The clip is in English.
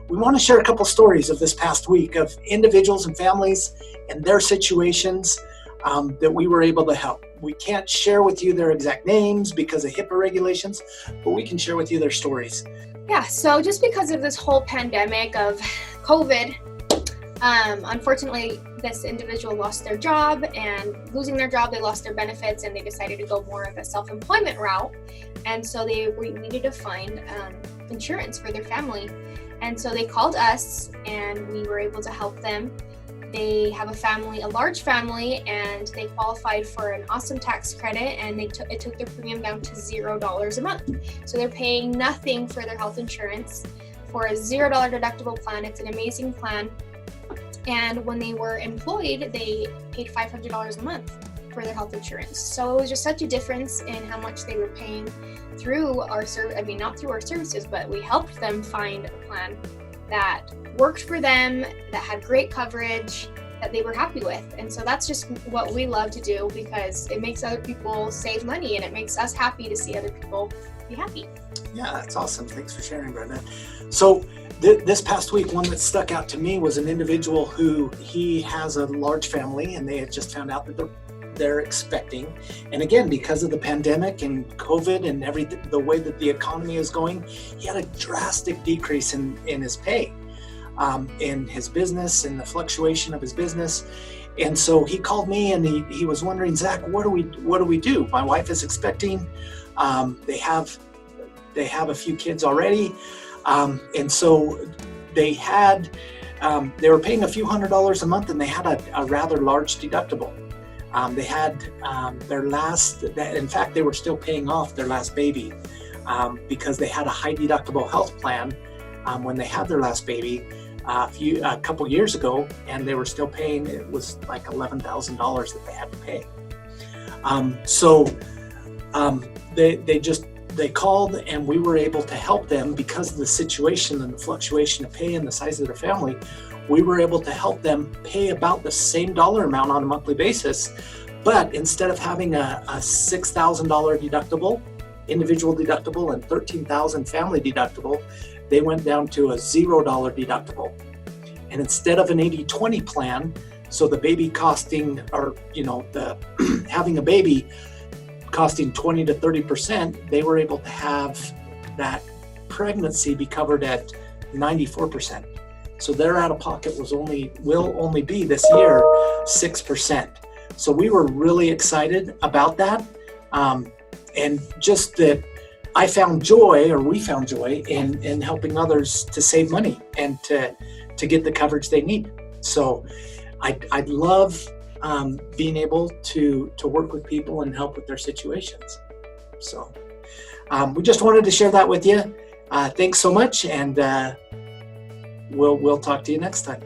we want to share a couple stories of this past week of individuals and families and their situations that we were able to help. We can't share with you their exact names because of HIPAA regulations, but we can share with you their stories. Yeah, so just because of this whole pandemic of COVID, unfortunately, this individual lost their job, and losing their job, they lost their benefits, and they decided to go more of a self-employment route. And so they needed to find insurance for their family. And so they called us, and we were able to help them. They have a large family, and they qualified for an awesome tax credit, and it took their premium down to $0 a month. So they're paying nothing for their health insurance for a $0 deductible plan. It's an amazing plan. And when they were employed, they paid $500 a month for their health insurance. So it was just such a difference in how much they were paying through our not through our services, but we helped them find a plan that worked for them, that had great coverage, that they were happy with. And so that's just what we love to do, because it makes other people save money, and it makes us happy to see other people be happy. Yeah, that's awesome. Thanks for sharing, Brenda. So this past week, one that stuck out to me was an individual who he has a large family, and they had just found out that they're expecting. And again, because of the pandemic and COVID and everything, the way that the economy is going, he had a drastic decrease in his pay, in his business, and the fluctuation of his business. And so he called me, and he was wondering, Zach, what do we do? My wife is expecting. They have a few kids already. And so they were paying a few $100s a month, and they had a rather large deductible. They had in fact, they were still paying off their last baby because they had a high deductible health plan when they had their last baby a couple years ago, and they were still paying, it was like $11,000 that they had to pay. They called, and we were able to help them because of the situation and the fluctuation of pay and the size of their family. We were able to help them pay about the same dollar amount on a monthly basis, but instead of having a $6,000 deductible, individual deductible, and $13,000 family deductible, they went down to a $0 deductible. And instead of an 80-20 plan, so the baby costing, or having a baby costing 20 to 30%, they were able to have that pregnancy be covered at 94%. So their out-of-pocket will only be this year 6%. So we were really excited about that, and just that we found joy in helping others to save money and to get the coverage they need. So I'd love being able to work with people and help with their situations. So we just wanted to share that with you. Thanks so much, and we'll talk to you next time.